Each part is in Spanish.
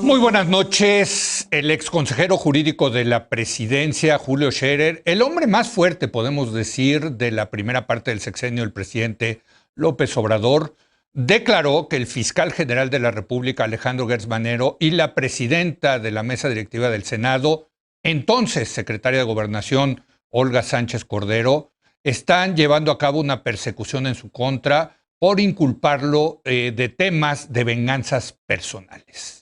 Muy buenas noches. El ex consejero jurídico de la presidencia, Julio Scherer, el hombre más fuerte, podemos decir, de la primera parte del sexenio del presidente López Obrador, declaró que el fiscal general de la República, Alejandro Gertz Manero, y la presidenta de la mesa directiva del Senado, entonces secretaria de Gobernación, Olga Sánchez Cordero, están llevando a cabo una persecución en su contra por inculparlo de temas de venganzas personales.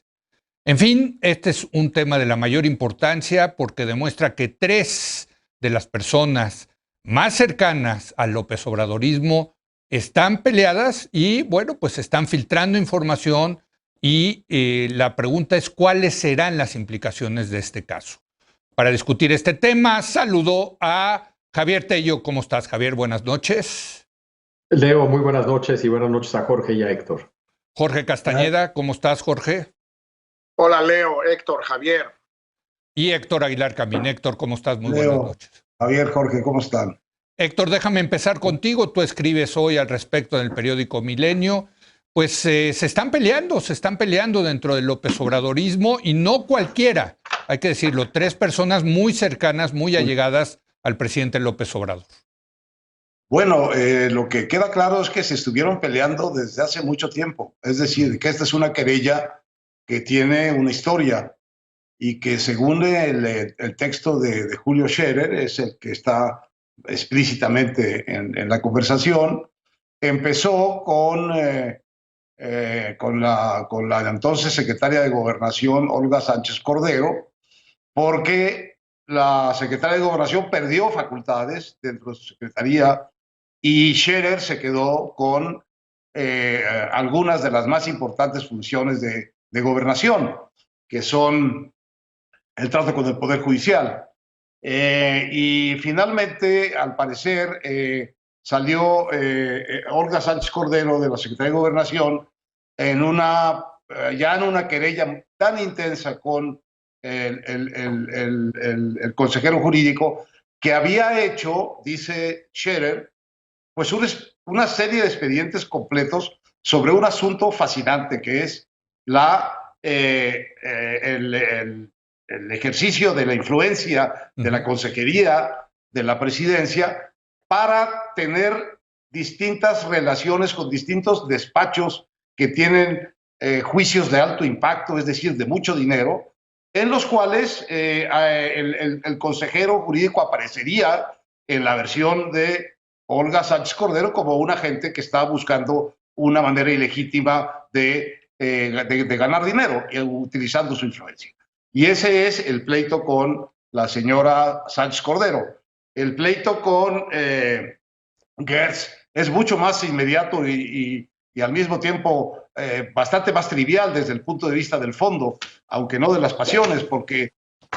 En fin, este es un tema de la mayor importancia porque demuestra que tres de las personas más cercanas al López Obradorismo están peleadas y, bueno, pues están filtrando información y la pregunta es cuáles serán las implicaciones de este caso. Para discutir este tema, saludo a Javier Tello. ¿Cómo estás, Javier? Buenas noches. Leo, muy buenas noches y buenas noches a Jorge y a Héctor. Jorge Castañeda, ¿cómo estás, Jorge? Hola, Leo, Héctor, Javier. Y Héctor Aguilar Camín. Héctor, ¿cómo estás? Muy Leo, buenas noches. Javier, Jorge, ¿cómo están? Héctor, déjame empezar contigo. Tú escribes hoy al respecto en el periódico Milenio. Pues se están peleando dentro del López Obradorismo y no cualquiera, hay que decirlo, tres personas muy cercanas, muy allegadas al presidente López Obrador. Bueno, lo que queda claro es que se estuvieron peleando desde hace mucho tiempo. Es decir, que esta es una querella que tiene una historia y que según el texto de Julio Scherer, es el que está explícitamente en la conversación, empezó con la entonces secretaria de Gobernación, Olga Sánchez Cordero, porque la secretaria de Gobernación perdió facultades dentro de su secretaría y Scherer se quedó con algunas de las más importantes funciones de gobernación, que son el trato con el Poder Judicial. Y finalmente, al parecer, salió Olga Sánchez Cordero de la Secretaría de Gobernación ya en una querella tan intensa con el consejero jurídico que había hecho, dice Scherer, pues una serie de expedientes completos sobre un asunto fascinante que es el ejercicio de la influencia de la consejería de la presidencia para tener distintas relaciones con distintos despachos que tienen juicios de alto impacto, es decir, de mucho dinero, en los cuales el consejero jurídico aparecería en la versión de Olga Sánchez Cordero como un agente que está buscando una manera ilegítima de ganar dinero utilizando su influencia. Y ese es el pleito con la señora Sánchez Cordero. El pleito con Gertz es mucho más inmediato y al mismo tiempo bastante más trivial desde el punto de vista del fondo, aunque no de las pasiones, porque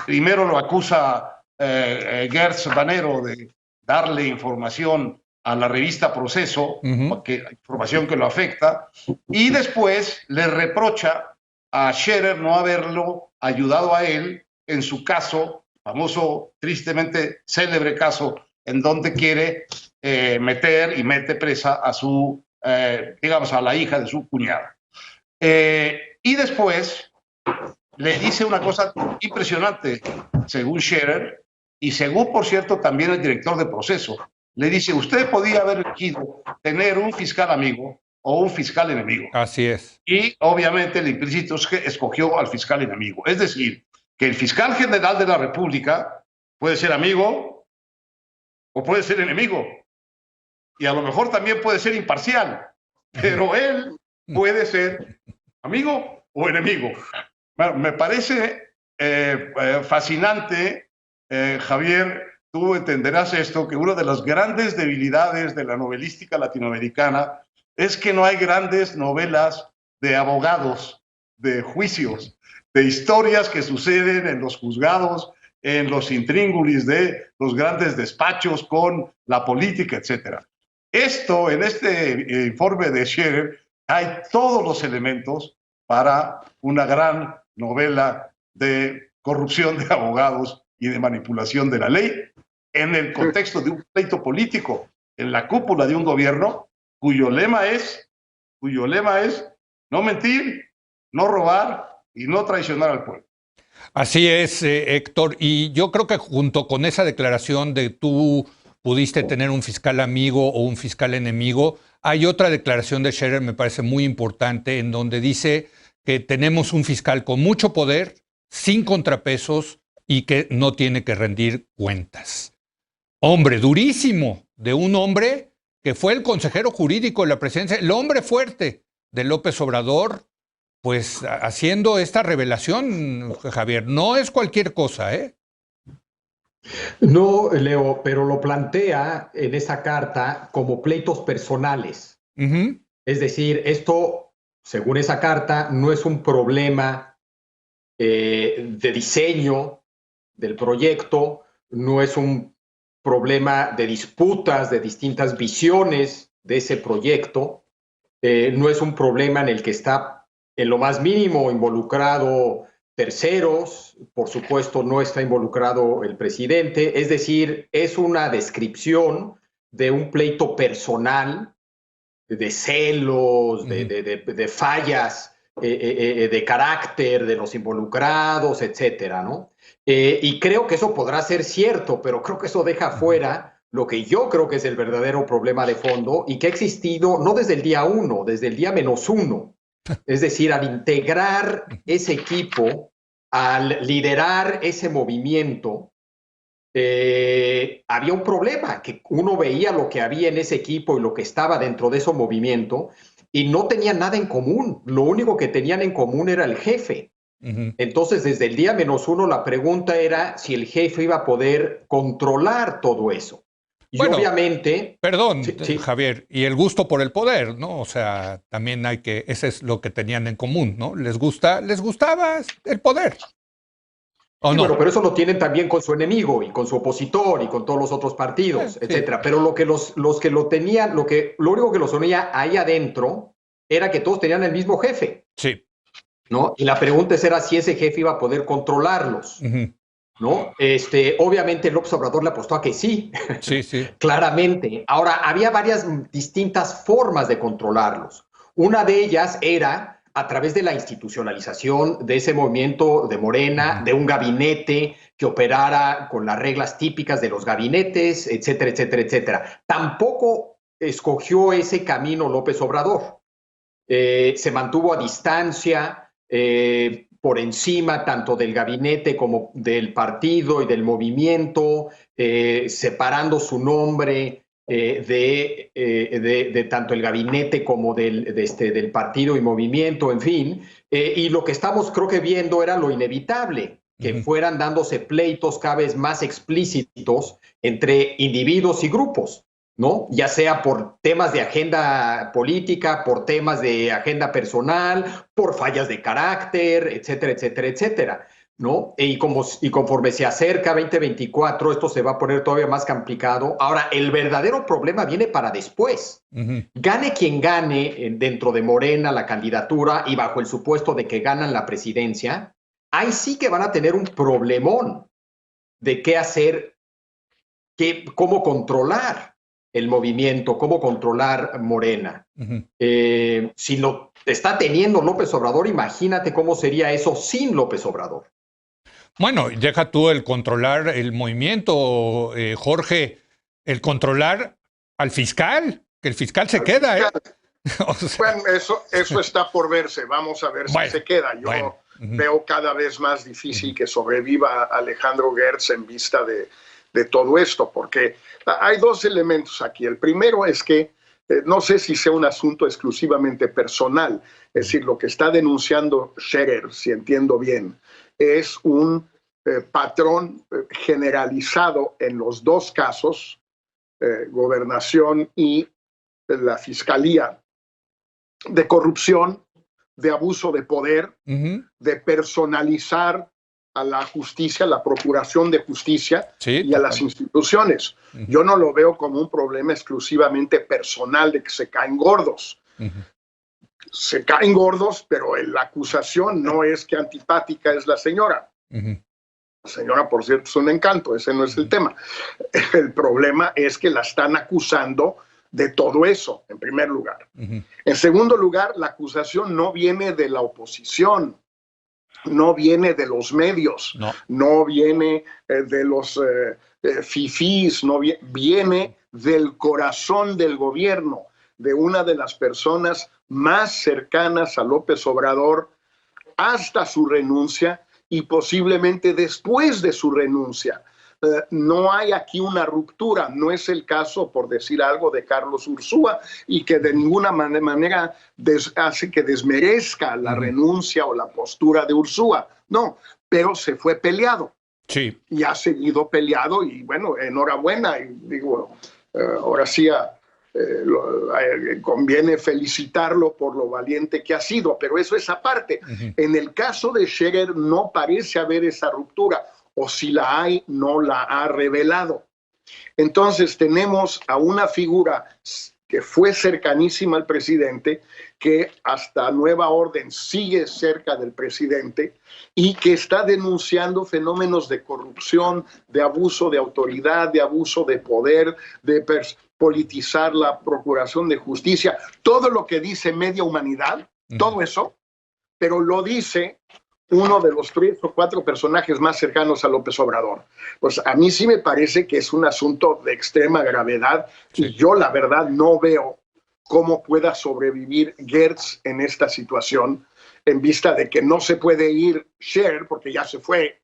primero lo acusa Gertz Manero de darle información a la revista Proceso, información que lo afecta, y después le reprocha a Scherer no haberlo ayudado a él en su caso, famoso, tristemente célebre caso, en donde quiere meter y mete presa a su, digamos, a la hija de su cuñada. Y después le dice una cosa impresionante, según Scherer, y según, por cierto, también el director de Proceso. Le dice, usted podía haber elegido tener un fiscal amigo o un fiscal enemigo. Así es. Y obviamente el implícito es que escogió al fiscal enemigo. Es decir, que el fiscal general de la República puede ser amigo o puede ser enemigo. Y a lo mejor también puede ser imparcial. Pero él puede ser amigo o enemigo. Bueno, me parece fascinante, Javier, tú entenderás esto, que una de las grandes debilidades de la novelística latinoamericana es que no hay grandes novelas de abogados, de juicios, de historias que suceden en los juzgados, en los intríngulis de los grandes despachos con la política, etc. Esto, en este informe de Scherer, hay todos los elementos para una gran novela de corrupción de abogados y de manipulación de la ley en el contexto de un pleito político, en la cúpula de un gobierno cuyo lema es no mentir, no robar y no traicionar al pueblo. Así es, Héctor. Y yo creo que junto con esa declaración de tú pudiste tener un fiscal amigo o un fiscal enemigo, hay otra declaración de Scherer, me parece muy importante, en donde dice que tenemos un fiscal con mucho poder, sin contrapesos y que no tiene que rendir cuentas. Hombre, durísimo, de un hombre que fue el consejero jurídico de la presidencia, el hombre fuerte de López Obrador, pues haciendo esta revelación, Javier. No es cualquier cosa, ¿eh? No, Leo, pero lo plantea en esa carta como pleitos personales. Es decir, esto, según esa carta, no es un problema de diseño del proyecto, no es un problema de disputas, de distintas visiones de ese proyecto, no es un problema en el que está en lo más mínimo involucrado terceros, por supuesto no está involucrado el presidente, es decir, es una descripción de un pleito personal, de celos, de fallas de carácter de los involucrados, etcétera, ¿no? Y creo que eso podrá ser cierto, pero creo que eso deja fuera lo que yo creo que es el verdadero problema de fondo y que ha existido no desde el día 1, desde el día -1. Es decir, al integrar ese equipo, al liderar ese movimiento, había un problema, que uno veía lo que había en ese equipo y lo que estaba dentro de ese movimiento y no tenían nada en común. Lo único que tenían en común era el jefe. Entonces, desde el día -1, la pregunta era si el jefe iba a poder controlar todo eso. Y bueno, obviamente... Perdón, sí. Javier, y el gusto por el poder, ¿no? O sea, también hay que, ese es lo que tenían en común, ¿no? Les gustaba el poder. ¿O no? Bueno, pero eso lo tienen también con su enemigo y con su opositor y con todos los otros partidos, etcétera. Pero lo que los que lo tenían, lo único que los unía ahí adentro era que todos tenían el mismo jefe. Sí. ¿No? Y la pregunta era si ese jefe iba a poder controlarlos. ¿No? Obviamente López Obrador le apostó a que sí. Sí, sí. Claramente. Ahora, había varias distintas formas de controlarlos. Una de ellas era a través de la institucionalización de ese movimiento de Morena, de un gabinete que operara con las reglas típicas de los gabinetes, etcétera, etcétera, etcétera. Tampoco escogió ese camino López Obrador. Se mantuvo a distancia, por encima tanto del gabinete como del partido y del movimiento, separando su nombre de tanto el gabinete como del partido y movimiento, en fin. Y lo que estamos, creo que viendo era lo inevitable, que fueran dándose pleitos cada vez más explícitos entre individuos y grupos, ¿no? Ya sea por temas de agenda política, por temas de agenda personal, por fallas de carácter, etcétera, etcétera, etcétera, ¿no? Y conforme se acerca 2024, esto se va a poner todavía más complicado. Ahora, el verdadero problema viene para después. Gane quien gane dentro de Morena la candidatura y bajo el supuesto de que ganan la presidencia, ahí sí que van a tener un problemón de qué hacer, cómo controlar el movimiento, cómo controlar Morena. Si lo está teniendo López Obrador, imagínate cómo sería eso sin López Obrador. Bueno, deja tú el controlar el movimiento, Jorge, el controlar al fiscal, que el fiscal se queda, ¿eh? O sea, bueno, eso está por verse, vamos a ver si se queda. Yo veo cada vez más difícil que sobreviva Alejandro Gertz en vista de todo esto, porque hay dos elementos aquí. El primero es que no sé si sea un asunto exclusivamente personal, es decir, lo que está denunciando Scherer, si entiendo bien, es un patrón generalizado en los dos casos, Gobernación y la Fiscalía, de corrupción, de abuso de poder, de personalizar a la justicia, a la procuración de justicia y a las instituciones. Yo no lo veo como un problema exclusivamente personal de que se caen gordos. Se caen gordos, pero la acusación no es que antipática es la señora. La señora, por cierto, es un encanto, ese no es el tema. El problema es que la están acusando de todo eso, en primer lugar. En segundo lugar, la acusación no viene de la oposición. no viene de los medios, no viene de los fifís, viene del corazón del gobierno, de una de las personas más cercanas a López Obrador hasta su renuncia y posiblemente después de su renuncia. No hay aquí una ruptura, no es el caso, por decir algo, de Carlos Ursúa, y que de ninguna manera hace que desmerezca la renuncia o la postura de Ursúa. No, pero se fue peleado. Sí. Y ha seguido peleado, y bueno, enhorabuena. Y digo, ahora sí conviene felicitarlo por lo valiente que ha sido, pero eso es aparte. En el caso de Scherer no parece haber esa ruptura, o si la hay, no la ha revelado. Entonces tenemos a una figura que fue cercanísima al presidente, que hasta nueva orden sigue cerca del presidente y que está denunciando fenómenos de corrupción, de abuso de autoridad, de abuso de poder, de politizar la procuración de justicia, todo lo que dice media humanidad, todo eso, pero lo dice uno de los 3 o 4 personajes más cercanos a López Obrador. Pues a mí sí me parece que es un asunto de extrema gravedad, y yo la verdad no veo cómo pueda sobrevivir Gertz en esta situación, en vista de que no se puede ir Scherer porque ya se fue,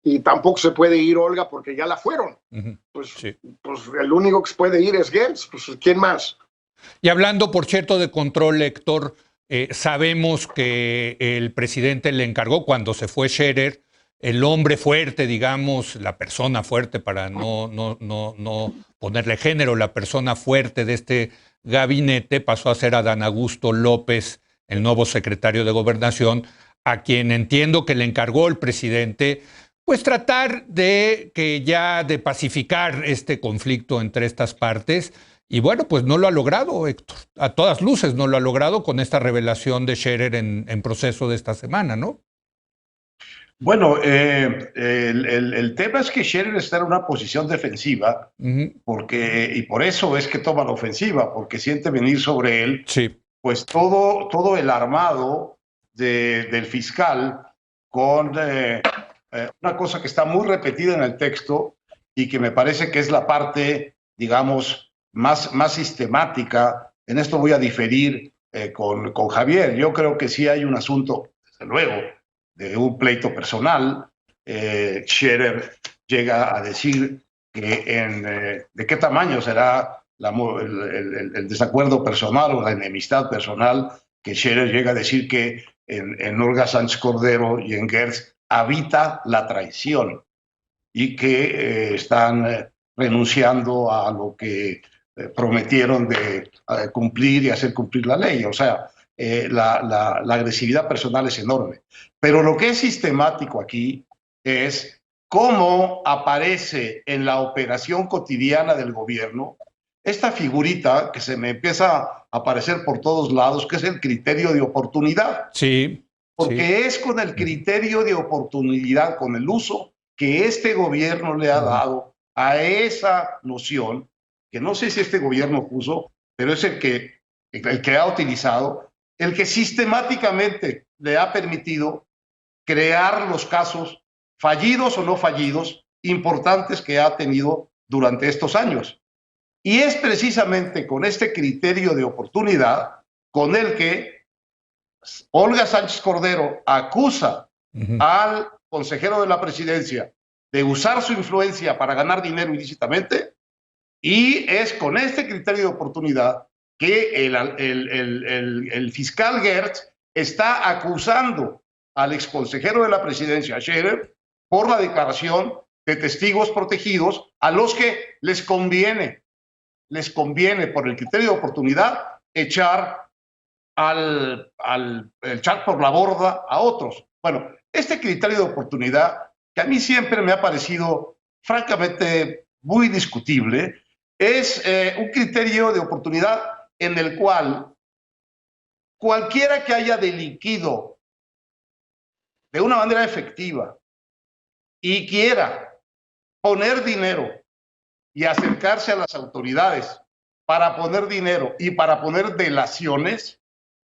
y tampoco se puede ir Olga porque ya la fueron. Pues el único que se puede ir es Gertz, pues ¿quién más? Y hablando, por cierto, de control, Héctor, sabemos que el presidente le encargó, cuando se fue Scherer, el hombre fuerte, digamos, la persona fuerte, para no ponerle género, la persona fuerte de este gabinete pasó a ser Adán Augusto López, el nuevo secretario de Gobernación, a quien entiendo que le encargó el presidente, pues tratar de pacificar este conflicto entre estas partes. Y bueno, pues no lo ha logrado, Héctor. A todas luces no lo ha logrado con esta revelación de Scherer en proceso de esta semana, ¿no? Bueno, el tema es que Scherer está en una posición defensiva, y por eso es que toma la ofensiva, porque siente venir sobre él pues todo el armado del fiscal, con una cosa que está muy repetida en el texto y que me parece que es la parte, digamos, más sistemática. En esto voy a diferir con Javier. Yo creo que sí hay un asunto, desde luego, de un pleito personal. Scherer llega a decir que de qué tamaño será el desacuerdo personal o la enemistad personal, que Scherer llega a decir que en Olga Sánchez Cordero y en Gertz habita la traición, y que están renunciando a lo que prometieron de cumplir y hacer cumplir la ley. O sea, la agresividad personal es enorme. Pero lo que es sistemático aquí es cómo aparece en la operación cotidiana del gobierno esta figurita que se me empieza a aparecer por todos lados, que es el criterio de oportunidad. Sí. Porque es con el criterio de oportunidad, con el uso que este gobierno le ha dado a esa noción, que no sé si este gobierno puso, pero es el que ha utilizado, el que sistemáticamente le ha permitido crear los casos, fallidos o no fallidos, importantes que ha tenido durante estos años. Y es precisamente con este criterio de oportunidad con el que Olga Sánchez Cordero acusa al consejero de la presidencia de usar su influencia para ganar dinero ilícitamente, y es con este criterio de oportunidad que el fiscal Gertz está acusando al exconsejero de la presidencia, Scherer, por la declaración de testigos protegidos a los que les conviene por el criterio de oportunidad echar echar por la borda a otros. Bueno, este criterio de oportunidad, que a mí siempre me ha parecido francamente muy discutible, es un criterio de oportunidad en el cual cualquiera que haya delinquido de una manera efectiva y quiera poner dinero y acercarse a las autoridades para poner dinero y para poner delaciones,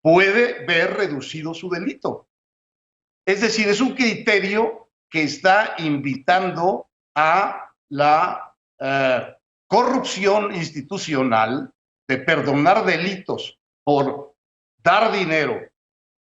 puede ver reducido su delito. Es decir, es un criterio que está invitando a la corrupción institucional, de perdonar delitos por dar dinero,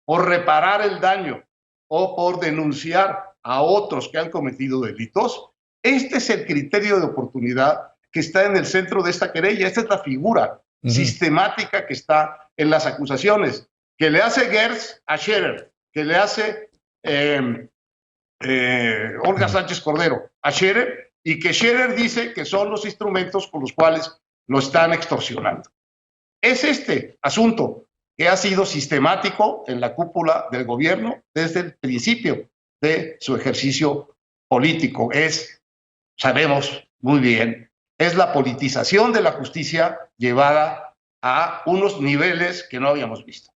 por reparar el daño o por denunciar a otros que han cometido delitos. Este es el criterio de oportunidad que está en el centro de esta querella. Esta es la figura sistemática que está en las acusaciones, que le hace Gertz a Scherer, que le hace Olga Sánchez Cordero a Scherer, y que Scherer dice que son los instrumentos con los cuales lo están extorsionando. Es este asunto que ha sido sistemático en la cúpula del gobierno desde el principio de su ejercicio político. Sabemos muy bien, es la politización de la justicia llevada a unos niveles que no habíamos visto.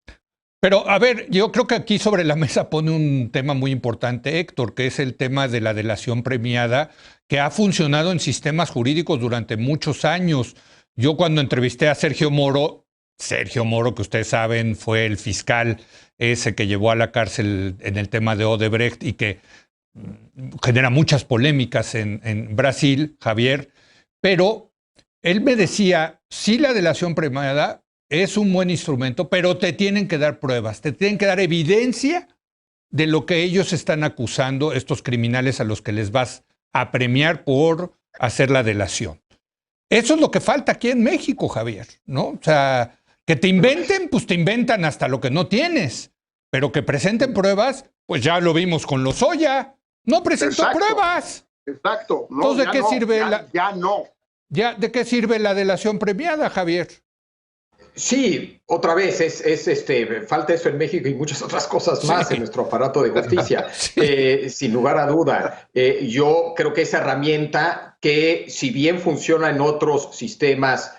Pero, a ver, yo creo que aquí sobre la mesa pone un tema muy importante, Héctor, que es el tema de la delación premiada, que ha funcionado en sistemas jurídicos durante muchos años. Yo cuando entrevisté a Sergio Moro, que ustedes saben fue el fiscal ese que llevó a la cárcel en el tema de Odebrecht y que genera muchas polémicas en Brasil, Javier, pero él me decía, sí, la delación premiada es un buen instrumento, pero te tienen que dar pruebas, te tienen que dar evidencia de lo que ellos están acusando, estos criminales a los que les vas a premiar por hacer la delación. Eso es lo que falta aquí en México, Javier, ¿no? O sea, que te inventen, pues te inventan hasta lo que no tienes, pero que presenten pruebas, pues ya lo vimos con Lozoya, no presentó pruebas. Exacto. No, entonces, ¿de qué sirve ¿de qué sirve la delación premiada, Javier? Sí, otra vez, falta eso en México y muchas otras cosas más en nuestro aparato de justicia, sin lugar a duda. Yo creo que esa herramienta que, si bien funciona en otros sistemas,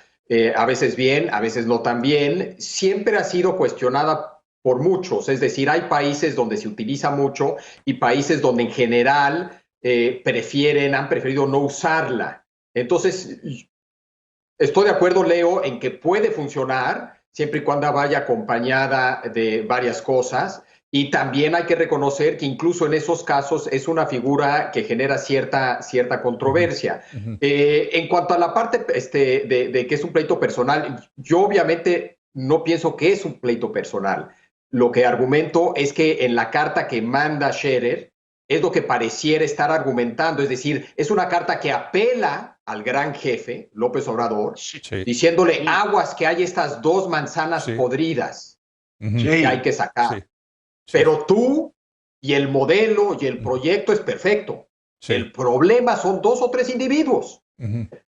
a veces bien, a veces no tan bien, siempre ha sido cuestionada por muchos. Es decir, hay países donde se utiliza mucho y países donde en general han preferido no usarla. Entonces, estoy de acuerdo, Leo, en que puede funcionar siempre y cuando vaya acompañada de varias cosas, y también hay que reconocer que incluso en esos casos es una figura que genera cierta controversia. En cuanto a la parte de que es un pleito personal, yo obviamente no pienso que es un pleito personal. Lo que argumento es que en la carta que manda Scherer es lo que pareciera estar argumentando, es decir, es una carta que apela al gran jefe, López Obrador, diciéndole aguas que hay estas dos manzanas podridas que hay que sacar. Pero tú y el modelo y el proyecto es perfecto. El problema son 2 o 3 individuos,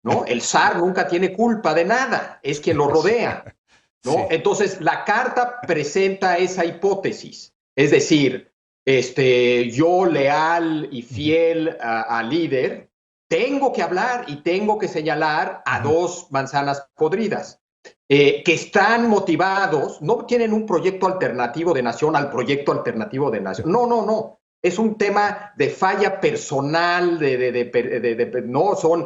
¿no? El zar nunca tiene culpa de nada, es quien lo rodea, ¿no? Entonces, la carta presenta esa hipótesis, es decir, yo leal y fiel al líder, tengo que hablar y tengo que señalar a 2 manzanas podridas que están motivados, no tienen un proyecto alternativo de nación al proyecto alternativo de nación. No. Es un tema de falla personal, no son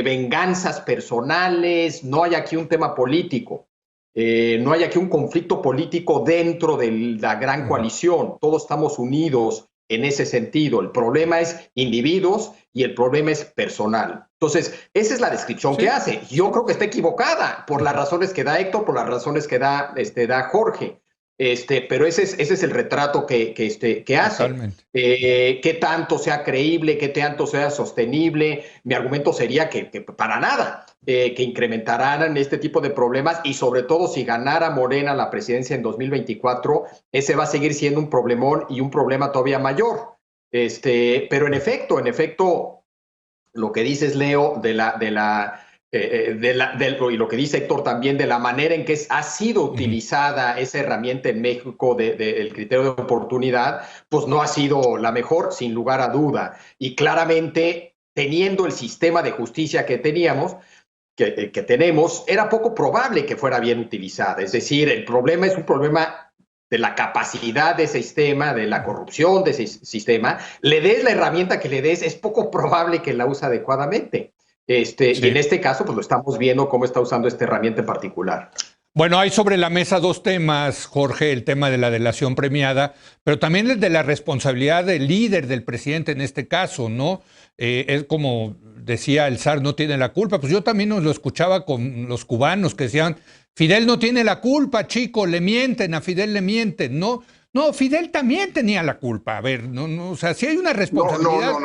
venganzas personales, no hay aquí un tema político. No hay aquí un conflicto político dentro de la gran coalición. Todos estamos unidos en ese sentido. El problema es individuos y el problema es personal. Entonces, esa es la descripción que hace. Yo creo que está equivocada por las razones que da Héctor, por las razones que da Jorge. Pero ese es el retrato que hace. ¿Qué tanto sea creíble, qué tanto sea sostenible? Mi argumento sería que para nada, que incrementarán este tipo de problemas, y sobre todo si ganara Morena la presidencia en 2024, ese va a seguir siendo un problemón y un problema todavía mayor. Pero en efecto, lo que dices, Leo, y lo que dice Héctor también, de la manera en que ha sido utilizada esa herramienta en México del criterio de oportunidad, pues no ha sido la mejor, sin lugar a duda. Y claramente, teniendo el sistema de justicia que tenemos, era poco probable que fuera bien utilizada. Es decir, el problema es un problema de la capacidad de ese sistema, de la corrupción de ese sistema. Le des la herramienta que le des, es poco probable que la use adecuadamente. Y en este caso, pues lo estamos viendo cómo está usando esta herramienta en particular. Bueno, hay sobre la mesa dos temas, Jorge, el tema de la delación premiada, pero también el de la responsabilidad del líder, del presidente en este caso, ¿no? Es como decía el zar, no tiene la culpa. Pues yo también nos lo escuchaba con los cubanos que decían, Fidel no tiene la culpa, chico, le mienten, a Fidel le mienten, ¿no? No, Fidel también tenía la culpa. A ver, o sea, si hay una responsabilidad,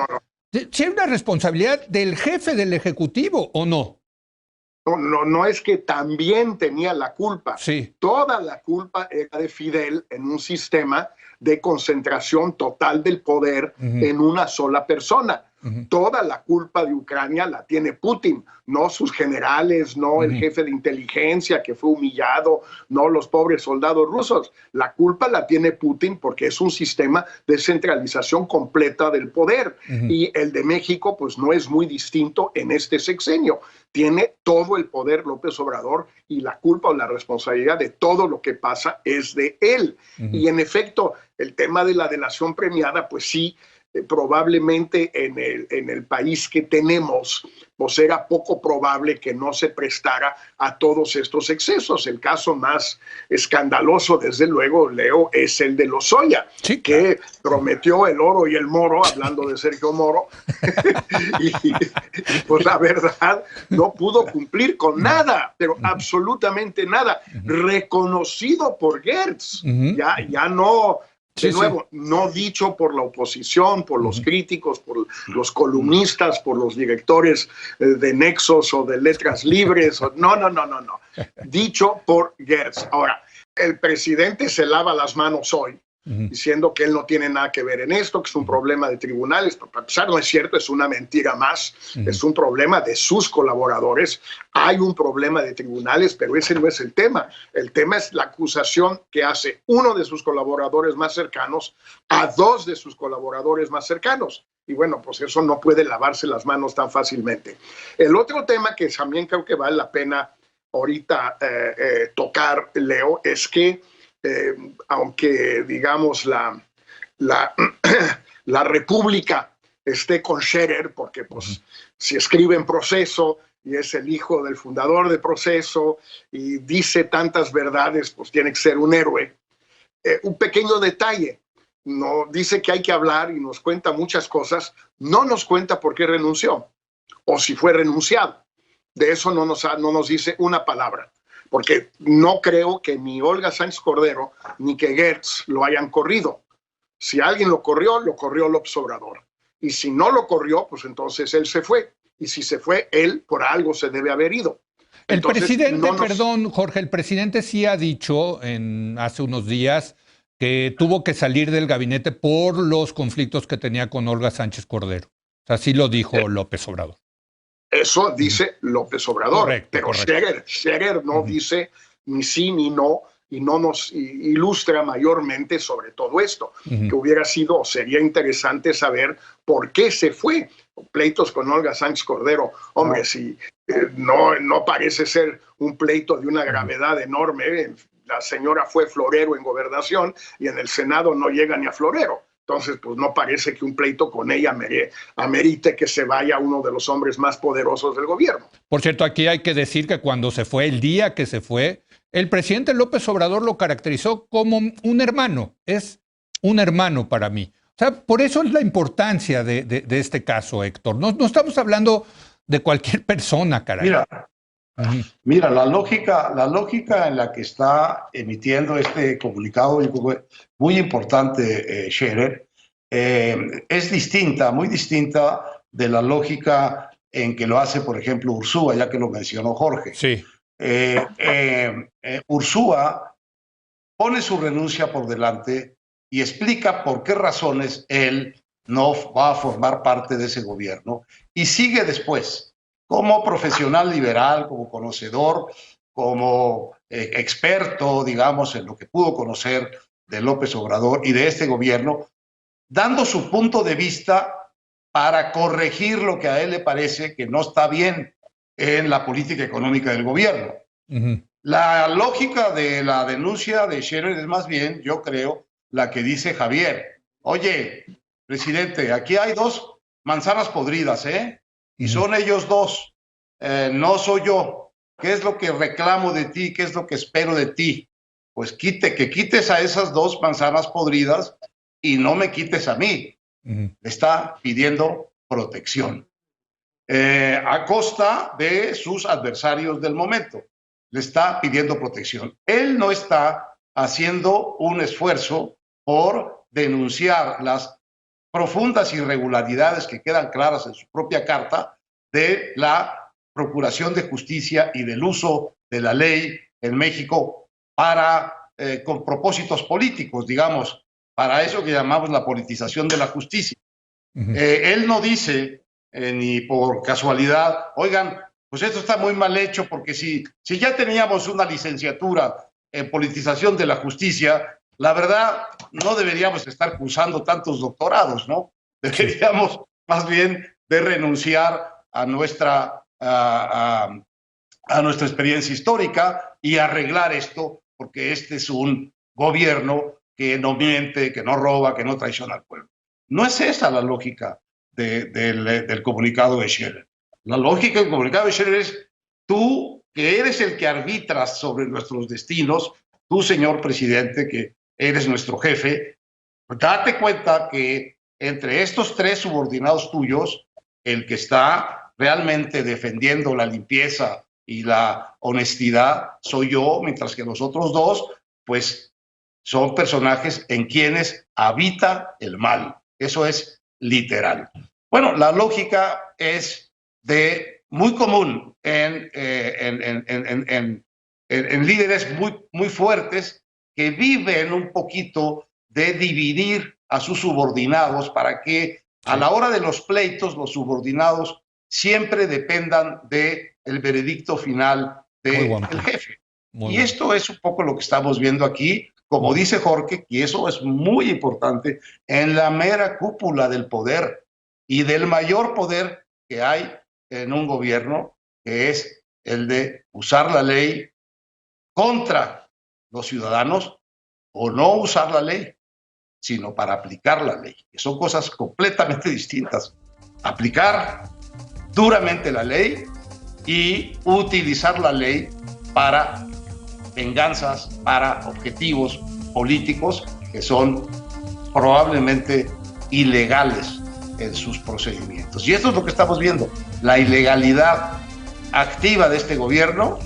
si hay una responsabilidad del jefe del Ejecutivo o no. No es que también tenía la culpa. Sí. Toda la culpa era de Fidel en un sistema de concentración total del poder en una sola persona. Toda la culpa de Ucrania la tiene Putin, no sus generales, no el jefe de inteligencia que fue humillado, no los pobres soldados rusos. La culpa la tiene Putin porque es un sistema de centralización completa del poder. Y el de México pues no es muy distinto en este sexenio. Tiene todo el poder López Obrador y la culpa o la responsabilidad de todo lo que pasa es de él. Y en efecto, el tema de la delación premiada, pues sí, probablemente en el país que tenemos, pues era poco probable que no se prestara a todos estos excesos. El caso más escandaloso, desde luego, Leo, es el de Lozoya, sí, que prometió el oro y el moro, hablando de Sergio Moro, y pues la verdad no pudo cumplir con nada, pero absolutamente nada, reconocido por Gertz, ya no... De nuevo, no dicho por la oposición, por los críticos, por los columnistas, por los directores de Nexos o de Letras Libres. No. Dicho por Gertz. Ahora, el presidente se lava las manos hoy, diciendo que él no tiene nada que ver en esto, que es un problema de tribunales. Para empezar, no es cierto, es una mentira más. Es un problema de sus colaboradores. Hay un problema de tribunales, pero ese no es el tema. El tema es la acusación que hace uno de sus colaboradores más cercanos a dos de sus colaboradores más cercanos. Y bueno, pues eso no puede lavarse las manos tan fácilmente. El otro tema que también creo que vale la pena ahorita tocar, Leo, es que aunque digamos la República esté con Scherer, porque pues si escribe en Proceso y es el hijo del fundador de Proceso y dice tantas verdades, pues tiene que ser un héroe. Un pequeño detalle, no dice que hay que hablar y nos cuenta muchas cosas, no nos cuenta por qué renunció o si fue renunciado. De eso no nos dice una palabra. Porque no creo que ni Olga Sánchez Cordero ni que Gertz lo hayan corrido. Si alguien lo corrió López Obrador. Y si no lo corrió, pues entonces él se fue. Y si se fue, él por algo se debe haber ido. Entonces, el presidente, perdón, Jorge, el presidente sí ha dicho hace unos días que tuvo que salir del gabinete por los conflictos que tenía con Olga Sánchez Cordero. O sea, sí lo dijo López Obrador. Eso dice López Obrador, correcto, pero correcto. Scherer no dice ni sí ni no, y no nos ilustra mayormente sobre todo esto, que hubiera sido o sería interesante saber por qué se fue. Pleitos con Olga Sánchez Cordero, hombre, si no parece ser un pleito de una gravedad enorme. La señora fue florero en Gobernación y en el Senado no llega ni a florero. Entonces, pues no parece que un pleito con ella amerite que se vaya uno de los hombres más poderosos del gobierno. Por cierto, aquí hay que decir que cuando se fue, el día que se fue, el presidente López Obrador lo caracterizó como un hermano. Es un hermano para mí. O sea, por eso es la importancia de este caso, Héctor. No estamos hablando de cualquier persona, caray. Mira, la lógica en la que está emitiendo este comunicado muy importante, Scherer, es distinta, muy distinta de la lógica en que lo hace, por ejemplo, Ursúa, ya que lo mencionó Jorge. Sí. Ursúa pone su renuncia por delante y explica por qué razones él no va a formar parte de ese gobierno y sigue después. Como profesional liberal, como conocedor, como experto, digamos, en lo que pudo conocer de López Obrador y de este gobierno, dando su punto de vista para corregir lo que a él le parece que no está bien en la política económica del gobierno. La lógica de la denuncia de Scherer es más bien, yo creo, la que dice Javier. Oye, presidente, aquí hay dos manzanas podridas, ¿eh? Y son ellos dos, no soy yo. ¿qué es lo que reclamo de ti? ¿Qué es lo que espero de ti? Pues que quites a esas dos manzanas podridas y no me quites a mí. Le está pidiendo protección. A costa de sus adversarios del momento. Le está pidiendo protección. Él no está haciendo un esfuerzo por denunciar las profundas irregularidades que quedan claras en su propia carta de la Procuración de Justicia y del uso de la ley en México con propósitos políticos, digamos, para eso que llamamos la politización de la justicia. Él no dice, ni por casualidad, oigan, pues esto está muy mal hecho porque si ya teníamos una licenciatura en politización de la justicia, la verdad no deberíamos estar cursando tantos doctorados, ¿no? Deberíamos más bien de renunciar a nuestra experiencia histórica y arreglar esto, porque este es un gobierno que no miente, que no roba, que no traiciona al pueblo. No es esa la lógica del comunicado de Scherer. La lógica del comunicado de Scherer es: tú, que eres el que arbitras sobre nuestros destinos, tú, señor presidente, que eres nuestro jefe, date cuenta que entre estos tres subordinados tuyos, el que está realmente defendiendo la limpieza y la honestidad soy yo, mientras que los otros dos, pues, son personajes en quienes habita el mal. Eso es literal. Bueno, la lógica es muy común en líderes muy fuertes que viven un poquito de dividir a sus subordinados para que a la hora de los pleitos los subordinados siempre dependan del veredicto final del jefe. Y esto es un poco lo que estamos viendo aquí, como dice Jorge, y eso es muy importante, en la mera cúpula del poder y del mayor poder que hay en un gobierno, que es el de usar la ley contra los ciudadanos o no usar la ley, sino para aplicar la ley, que son cosas completamente distintas. Aplicar duramente la ley y utilizar la ley para venganzas, para objetivos políticos que son probablemente ilegales en sus procedimientos. Y esto es lo que estamos viendo, la ilegalidad activa de este gobierno,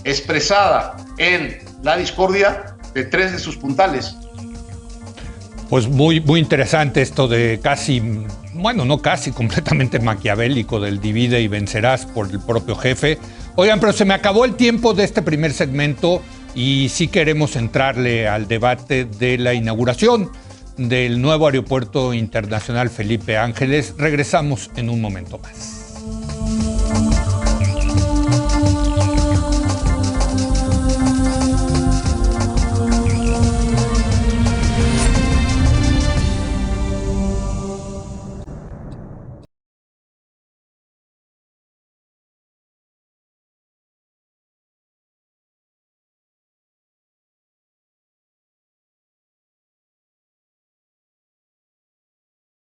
expresada en la discordia de tres de sus puntales. Pues muy interesante esto de casi, bueno, no casi, completamente maquiavélico del divide y vencerás por el propio jefe. Oigan, pero se me acabó el tiempo de este primer segmento y sí queremos entrarle al debate de la inauguración del nuevo Aeropuerto Internacional Felipe Ángeles. Regresamos en un momento más.